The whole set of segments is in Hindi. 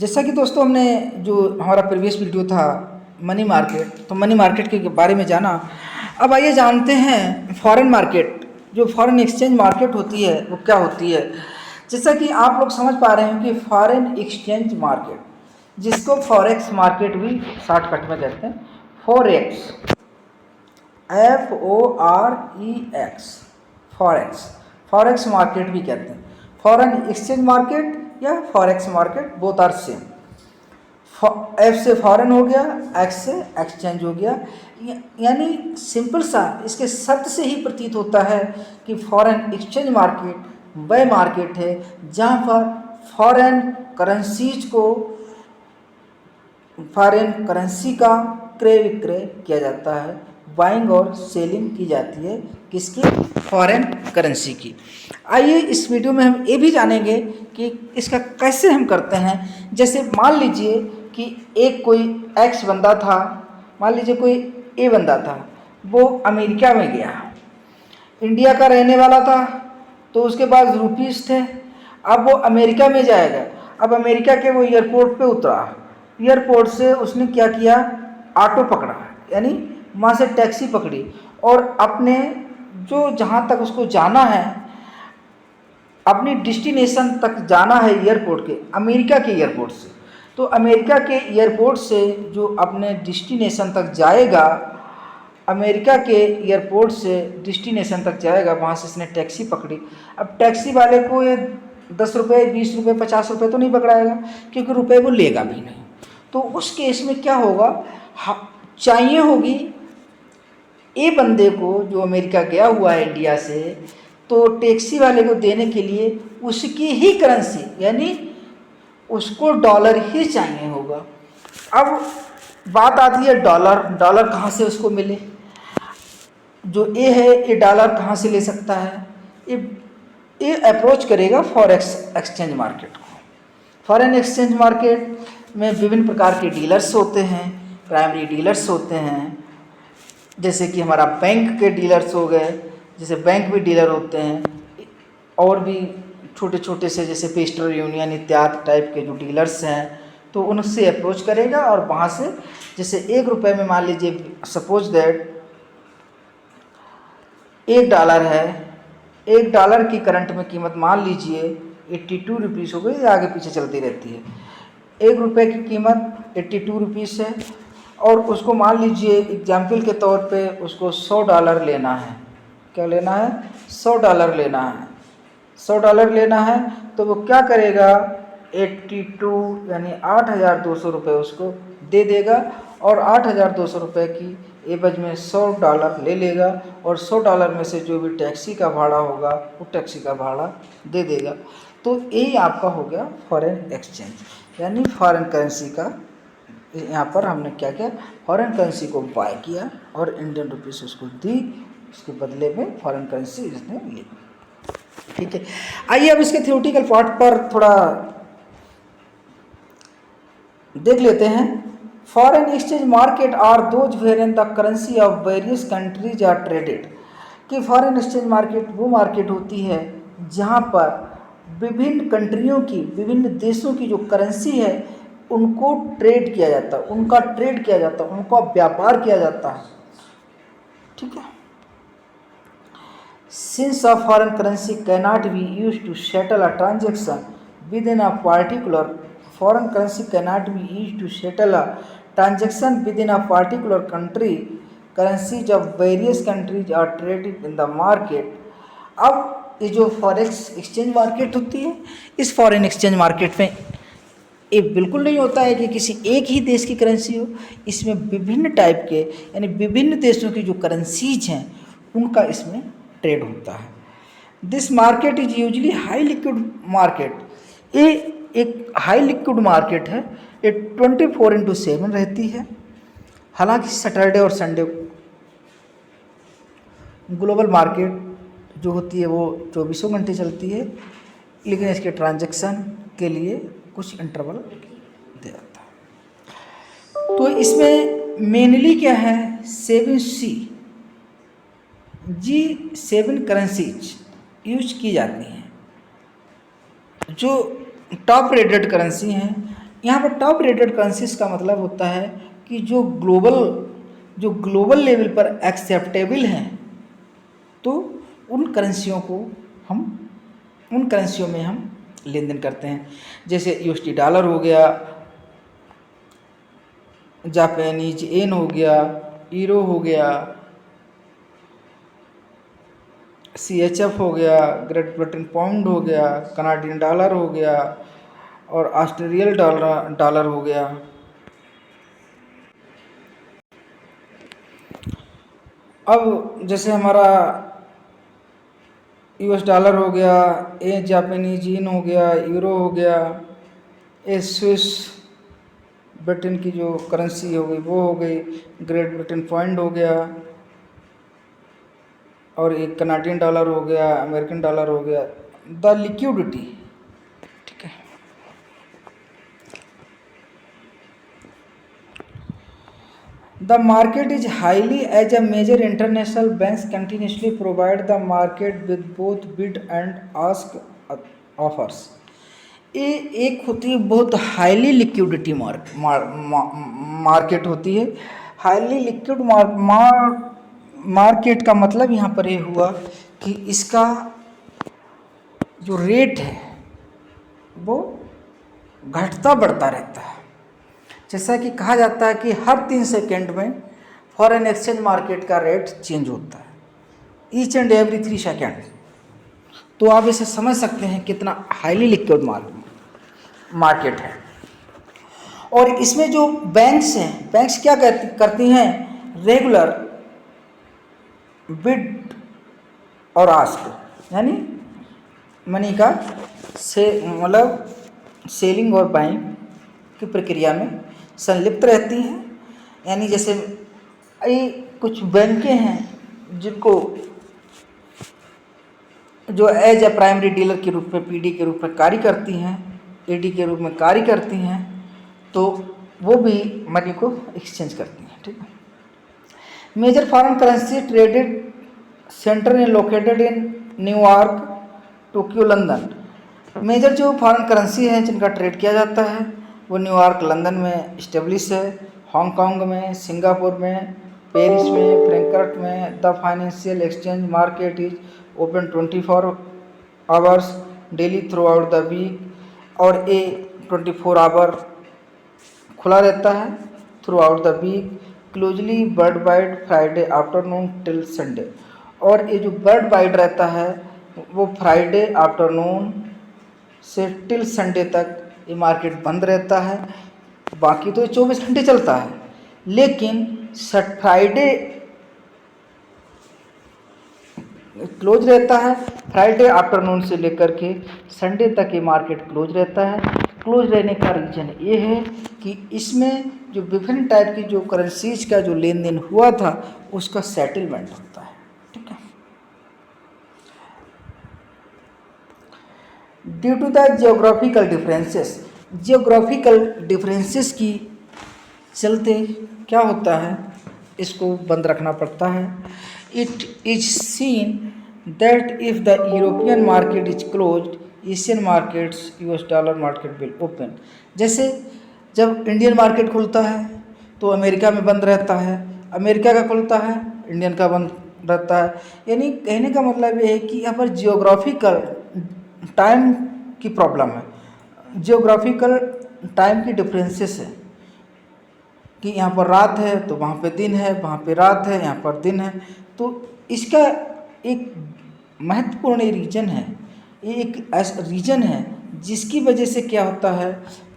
जैसा कि दोस्तों हमने जो हमारा प्रीवियस वीडियो था मनी मार्केट, तो मनी मार्केट के बारे में जाना। अब आइए जानते हैं फॉरेन मार्केट, जो फॉरेन एक्सचेंज मार्केट होती है वो क्या होती है। जैसा कि आप लोग समझ पा रहे हैं कि फॉरेन एक्सचेंज मार्केट, जिसको फॉरेक्स मार्केट भी शॉर्टकट में कहते हैं, forex, FOREX, forex, forex market भी कहते हैं। फॉरेन एक्सचेंज मार्केट या forex market both are same. F से फॉरेन हो गया, एक्स से एक्सचेंज हो गया। यानी सिंपल सा इसके शब्द से ही प्रतीत होता है कि फॉरेन एक्सचेंज मार्केट वह मार्केट है जहाँ पर फॉरेन करेंसी का क्रय विक्रय किया जाता है, बाइंग और सेलिंग की जाती है। किसकी? फॉरेन करेंसी की। आइए इस वीडियो में हम ये भी जानेंगे कि इसका कैसे हम करते हैं। जैसे मान लीजिए कि एक कोई एक्स बंदा था, मान लीजिए कोई ए बंदा था, वो अमेरिका में गया, इंडिया का रहने वाला था, तो उसके पास रुपीस थे। अब वो अमेरिका में जाएगा। अब अमेरिका के वो एयरपोर्ट पे उतरा, एयरपोर्ट से उसने क्या किया, ऑटो पकड़ा, यानी वहाँ से टैक्सी पकड़ी और अपने जो जहाँ तक उसको जाना है, अपनी डेस्टिनेशन तक जाना है एयरपोर्ट के, अमेरिका के एयरपोर्ट से। तो अमेरिका के एयरपोर्ट से जो अपने डेस्टिनेशन तक जाएगा, अमेरिका के एयरपोर्ट से डेस्टिनेशन तक जाएगा, वहाँ से इसने टैक्सी पकड़ी। अब टैक्सी वाले को ये 10 रुपये, 20 रुपये, 50 रुपये तो नहीं पकड़ाएगा, क्योंकि रुपये वो लेगा भी नहीं। तो उस केस में क्या होगा, चाहिए होगी ए बंदे को जो अमेरिका गया हुआ है इंडिया से, तो टैक्सी वाले को देने के लिए उसकी ही करेंसी, यानी उसको डॉलर ही चाहिए होगा। अब बात आती है डॉलर, डॉलर कहाँ से उसको मिले। जो ए है ये डॉलर कहाँ से ले सकता है, ये अप्रोच करेगा फॉरेक्स एक्सचेंज मार्केट को। फॉरेन एक्सचेंज मार्केट में विभिन्न प्रकार के डीलर्स होते हैं, प्राइमरी डीलर्स होते हैं, जैसे कि हमारा बैंक के डीलर्स हो गए, जैसे बैंक भी डीलर होते हैं, और भी छोटे छोटे से जैसे पेस्टर यूनियन इत्यादि टाइप के जो डीलर्स हैं, तो उनसे अप्रोच करेगा। और वहाँ से जैसे 1 रुपये में मान लीजिए सपोज दैट $1 है, $1 की करंट में कीमत मान लीजिए 82 रुपीज़ हो गई, आगे पीछे चलती रहती है। 1 रुपये की कीमत 82 रुपीज़ है, और उसको मान लीजिए एग्जाम्पल के तौर पे उसको $100 लेना है। क्या लेना है? $100 लेना है। $100 लेना है तो वो क्या करेगा, 82 यानी 8,200 रुपये उसको दे देगा, और 8,200 रुपये की एवज में $100 ले लेगा, और $100 में से जो भी टैक्सी का भाड़ा होगा वो टैक्सी का भाड़ा दे देगा। तो यही आपका हो गया फॉरेन एक्सचेंज, यानी फॉरेन करेंसी का। यहाँ पर हमने क्या किया, फॉरेन करेंसी को बाय किया और इंडियन रुपीस उसको दी, उसके बदले में फॉरेन करेंसी इसने ली। ठीक है, आइए अब इसके थ्योरेटिकल पार्ट पर थोड़ा देख लेते हैं। Foreign exchange market are those wherein the currency of various countries are traded. कि फॉरेन एक्सचेंज मार्केट वो मार्केट होती है जहाँ पर विभिन्न कंट्रियों की, विभिन्न देशों की जो करेंसी है उनको ट्रेड किया जाता है, उनका ट्रेड किया जाता है, उनका व्यापार किया जाता है। ठीक है, since a foreign currency cannot be use to settle a transaction within a particular, foreign currency cannot be use to settle a transaction within a particular country, currencies of various countries are traded in the market. अब ये जो फॉरेक्स एक्सचेंज मार्केट होती है, इस फॉरेन एक्सचेंज मार्केट में ये बिल्कुल नहीं होता है कि किसी एक ही देश की करेंसी हो, इसमें विभिन्न टाइप के, यानी विभिन्न देशों की जो करेंसीज हैं उनका इसमें ट्रेड होता है। This market is usually high liquid market. ये एक हाई लिक्विड मार्केट है, ये 24/7 रहती है। हालांकि सैटरडे और संडे ग्लोबल मार्केट जो होती है वो 24 घंटे चलती है, लेकिन इसके ट्रांजैक्शन के लिए कुछ इंटरवल दिया जाता है। तो इसमें मेनली क्या है, 7 करेंसीज यूज की जाती हैं। जो टॉप रेटेड करेंसी हैं यहाँ पर टॉप रेटेड करेंसीज का मतलब होता है कि जो ग्लोबल लेवल पर एक्सेप्टेबल हैं, तो उन करेंसियों में हम लेन देन करते हैं। जैसे यूएसडी डॉलर हो गया, जापानीज येन हो गया, यूरो हो गया, CHF हो गया, ग्रेट ब्रिटेन पाउंड हो गया, कनाडियन डॉलर हो गया और ऑस्ट्रेलियन डॉलर हो गया। अब जैसे हमारा US डॉलर हो गया, ए जापानीज येन हो गया, यूरो हो गया, ए स्विस ब्रिटेन की जो करेंसी हो गई वो हो गई, ग्रेट ब्रिटेन पाउंड हो गया और एक कनाडियन डॉलर हो गया, अमेरिकन डॉलर हो गया। द लिक्विडिटी, ठीक है। The market is highly as a major international banks continuously provide the market with both bid and ask offers. ये एक होती है बहुत हाईली लिक्विडिटी मार्केट होती है। हाईली लिक्विड मार्केट का मतलब यहाँ पर ये हुआ कि इसका जो रेट है वो घटता बढ़ता रहता है। जैसा कि कहा जाता है कि हर 3 सेकेंड में फॉरेन एक्सचेंज मार्केट का रेट चेंज होता है, ईच एंड एवरी 3 सेकेंड। तो आप इसे समझ सकते हैं कितना हाईली लिक्विड मार्केट है। और इसमें जो बैंक्स हैं, बैंक्स क्या करती हैं, रेगुलर बिड और आस्क, यानी मनी का मतलब सेलिंग और बाइंग की प्रक्रिया में संलिप्त रहती हैं। यानी जैसे कुछ बैंकें हैं जिनको जो एज ए प्राइमरी डीलर के रूप में, PD के रूप में कार्य करती हैं, AD के रूप में कार्य करती हैं, तो वो भी मनी को एक्सचेंज करती हैं, ठीक है। Major foreign currency traded centre है located in New York, Tokyo, London. Major जो फॉरेन करेंसी है जिनका ट्रेड किया जाता है वो न्यूयॉर्क, लंदन में इस्टेब्लिश है, हांगकांग में, सिंगापुर में, पेरिस में, फ्रैंकफर्ट में। The financial exchange market is open 24 hours daily throughout the week, और ये 24 आवर खुला रहता है throughout the week, closely worldwide Friday afternoon till Sunday. और ये जो बर्ड वाइड रहता है वो फ्राइडे आफ्टरनून से टिल संडे तक ये मार्केट बंद रहता है। बाकी तो 24 घंटे चलता है, लेकिन फ्राइडे क्लोज रहता है। फ्राइडे आफ्टरनून से लेकर के संडे तक ये मार्केट क्लोज रहता है। क्लोज रहने का रीज़न ये है कि इसमें जो विभिन्न टाइप की जो करेंसीज का जो लेन देन हुआ था उसका सेटलमेंट होता है, ठीक है। Due to the geographical differences की चलते क्या होता है, इसको बंद रखना पड़ता है। It is seen that if the European market is closed, Asian markets, US dollar market will open. जैसे जब इंडियन मार्केट खुलता है तो अमेरिका में बंद रहता है, अमेरिका का खुलता है इंडियन का बंद रहता है। यानी कहने का मतलब ये है कि यहाँ पर जियोग्राफिकल टाइम की प्रॉब्लम है, जियोग्राफिकल टाइम की डिफरेंसेस है कि यहाँ पर रात है तो वहाँ पे दिन है, वहाँ पे रात है, यहाँ पर दिन है। तो इसका एक महत्वपूर्ण रीजन है, ये एक ऐसा रीजन है जिसकी वजह से क्या होता है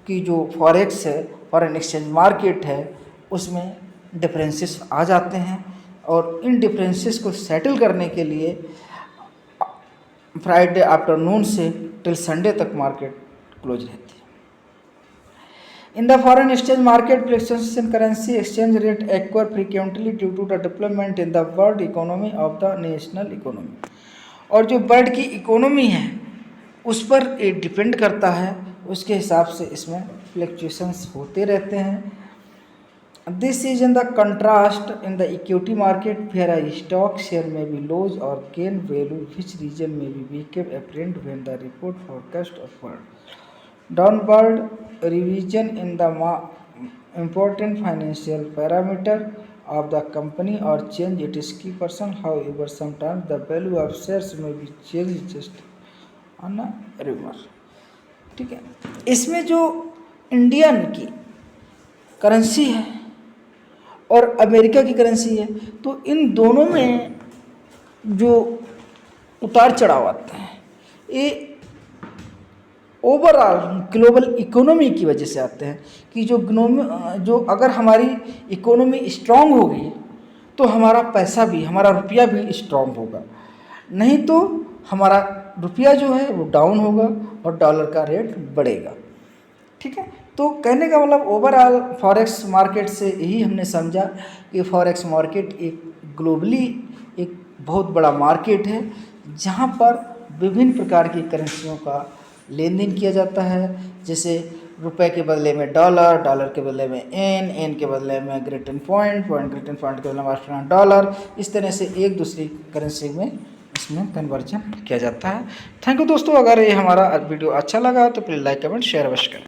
कि जो फॉरेक्स है, फॉरेन एक्सचेंज मार्केट है, उसमें डिफरेंसेस आ जाते हैं। और इन डिफरेंसेस को सेटल करने के लिए फ्राइडे आफ्टरनून से टिल संडे तक मार्केट क्लोज रहती है। In the foreign exchange market, fluctuations in currency exchange rate occur frequently due to the development in the world economy of the national economy। और जो वर्ल्ड की इकोनॉमी है उस पर ये डिपेंड करता है, उसके हिसाब से इसमें फ्लक्चुएशंस होते रहते हैं। This is in the contrast in the equity market where a stock share में बी लॉस और गेन वैल्यू विच रीजन में be became apparent when the report forecast upward. Downward revision in the important financial parameter of the company or change its key person. However, sometimes the value of shares may be changed just on a rumor. ठीक है, इसमें जो इंडियन की करेंसी है और अमेरिका की करेंसी है, तो इन दोनों में जो उतार चढ़ाव आते हैं ये ओवरऑल ग्लोबल इकोनॉमी की वजह से आते हैं कि जो अगर हमारी इकोनॉमी स्ट्रांग होगी तो हमारा पैसा भी, हमारा रुपया भी स्ट्रांग होगा, नहीं तो हमारा रुपया जो है वो डाउन होगा और डॉलर का रेट बढ़ेगा। ठीक है, तो कहने का मतलब ओवरऑल फॉरेक्स मार्केट से यही हमने समझा कि फॉरेक्स मार्केट एक ग्लोबली एक बहुत बड़ा मार्केट है जहाँ पर विभिन्न प्रकार की करेंसियों का लेन देन किया जाता है। जैसे रुपए के बदले में डॉलर, डॉलर के बदले में एन, एन के बदले में ग्रेट पॉइंट, ग्रेट पॉइंट के बदले में ऑस्ट्रेलियन डॉलर, इस तरह से एक दूसरी करेंसी में इसमें कन्वर्जन किया जाता है। थैंक यू दोस्तों, अगर ये हमारा वीडियो अच्छा लगा तो प्लीज़ लाइक कमेंट शेयर अवश्य करें।